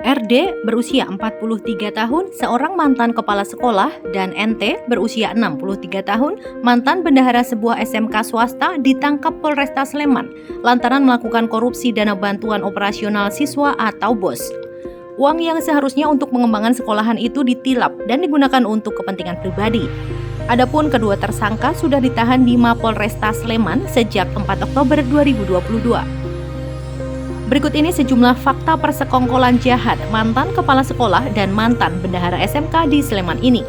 RD berusia 43 tahun, seorang mantan kepala sekolah, dan NT berusia 63 tahun, mantan bendahara sebuah SMK swasta ditangkap Polresta Sleman lantaran melakukan korupsi dana bantuan operasional siswa atau BOS. Uang yang seharusnya untuk pengembangan sekolahan itu ditilap dan digunakan untuk kepentingan pribadi. Adapun kedua tersangka sudah ditahan di Mapolresta Sleman sejak 4 Oktober 2022. Berikut ini sejumlah fakta persekongkolan jahat mantan kepala sekolah dan mantan bendahara SMK di Sleman ini.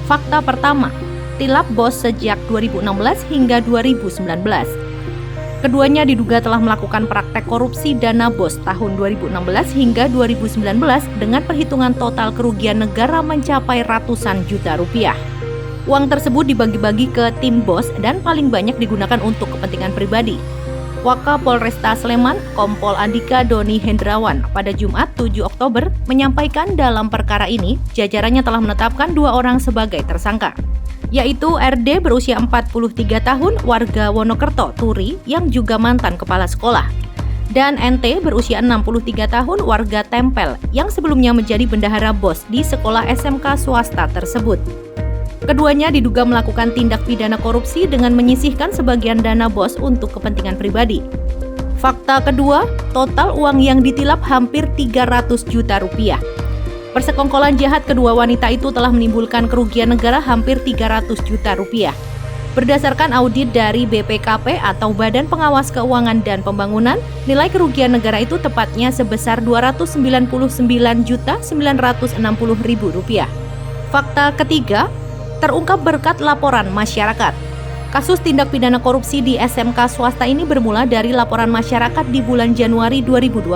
Fakta pertama, tilap BOS sejak 2016 hingga 2019. Keduanya diduga telah melakukan praktek korupsi dana BOS tahun 2016 hingga 2019 dengan perhitungan total kerugian negara mencapai ratusan juta rupiah. Uang tersebut dibagi-bagi ke tim BOS dan paling banyak digunakan untuk kepentingan pribadi. Wakapolresta Sleman, Kompol Andika Doni Hendrawan, pada Jumat 7 Oktober menyampaikan dalam perkara ini, jajarannya telah menetapkan 2 orang sebagai tersangka, yaitu RD berusia 43 tahun, warga Wonokerto, Turi, yang juga mantan kepala sekolah, dan NT berusia 63 tahun, warga Tempel, yang sebelumnya menjadi bendahara BOS di sekolah SMK swasta tersebut. Keduanya diduga melakukan tindak pidana korupsi dengan menyisihkan sebagian dana BOS untuk kepentingan pribadi. Fakta kedua, total uang yang ditilap hampir 300 juta rupiah. Persekongkolan jahat kedua wanita itu telah menimbulkan kerugian negara hampir 300 juta rupiah. Berdasarkan audit dari BPKP atau Badan Pengawas Keuangan dan Pembangunan, nilai kerugian negara itu tepatnya sebesar Rp299.960.000. Fakta ketiga, terungkap berkat laporan masyarakat. Kasus tindak pidana korupsi di SMK swasta ini bermula dari laporan masyarakat di bulan Januari 2020.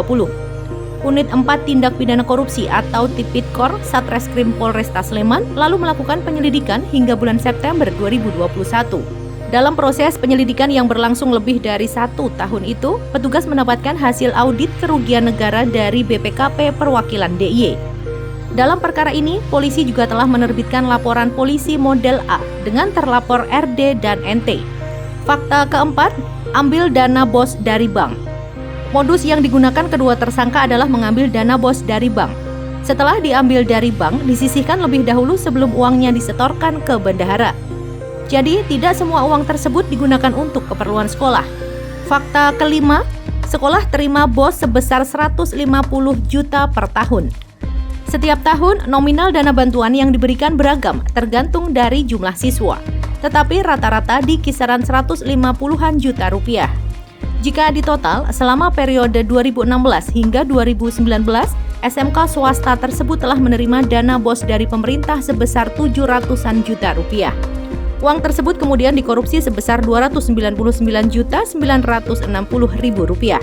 Unit 4 Tindak Pidana Korupsi atau Tipidkor Satreskrim Polresta Sleman lalu melakukan penyelidikan hingga bulan September 2021. Dalam proses penyelidikan yang berlangsung lebih dari 1 tahun itu, petugas mendapatkan hasil audit kerugian negara dari BPKP Perwakilan DIY. Dalam perkara ini, polisi juga telah menerbitkan laporan polisi model A dengan terlapor RD dan NT. Fakta keempat, ambil dana BOS dari bank. Modus yang digunakan kedua tersangka adalah mengambil dana BOS dari bank. Setelah diambil dari bank, disisihkan lebih dahulu sebelum uangnya disetorkan ke bendahara. Jadi, tidak semua uang tersebut digunakan untuk keperluan sekolah. Fakta kelima, sekolah terima BOS sebesar 150 juta per tahun. Setiap tahun, nominal dana bantuan yang diberikan beragam, tergantung dari jumlah siswa. Tetapi rata-rata di kisaran 150-an juta rupiah. Jika ditotal, selama periode 2016 hingga 2019, SMK swasta tersebut telah menerima dana BOS dari pemerintah sebesar 700-an juta rupiah. Uang tersebut kemudian dikorupsi sebesar Rp299.960.000.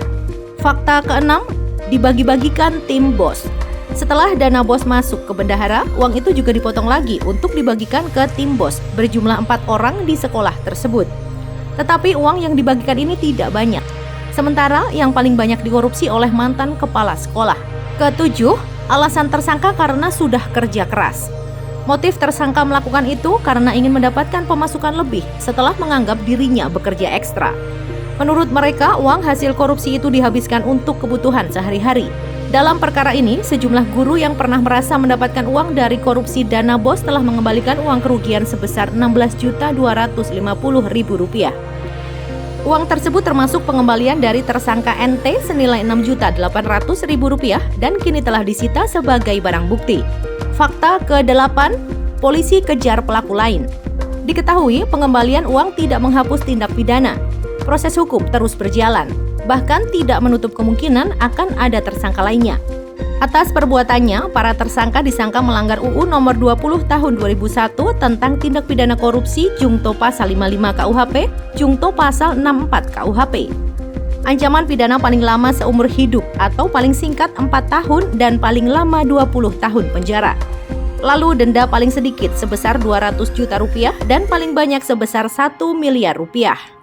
Fakta keenam, dibagi-bagikan tim BOS. Setelah dana BOS masuk ke bendahara, uang itu juga dipotong lagi untuk dibagikan ke tim BOS berjumlah 4 orang di sekolah tersebut. Tetapi uang yang dibagikan ini tidak banyak. Sementara yang paling banyak dikorupsi oleh mantan kepala sekolah. Ketujuh, alasan tersangka karena sudah kerja keras. Motif tersangka melakukan itu karena ingin mendapatkan pemasukan lebih setelah menganggap dirinya bekerja ekstra. Menurut mereka, uang hasil korupsi itu dihabiskan untuk kebutuhan sehari-hari. Dalam perkara ini, sejumlah guru yang pernah merasa mendapatkan uang dari korupsi dana BOS telah mengembalikan uang kerugian sebesar Rp16.250.000. Uang tersebut termasuk pengembalian dari tersangka NT senilai Rp6.800.000 dan kini telah disita sebagai barang bukti. Fakta ke-8, polisi kejar pelaku lain. Diketahui pengembalian uang tidak menghapus tindak pidana. Proses hukum terus berjalan. Bahkan tidak menutup kemungkinan akan ada tersangka lainnya. Atas perbuatannya, para tersangka disangka melanggar UU nomor 20 tahun 2001 tentang tindak pidana korupsi Jungto pasal 55 KUHP, Jungto pasal 64 KUHP. Ancaman pidana paling lama seumur hidup atau paling singkat 4 tahun dan paling lama 20 tahun penjara. Lalu denda paling sedikit sebesar 200 juta rupiah dan paling banyak sebesar 1 miliar rupiah.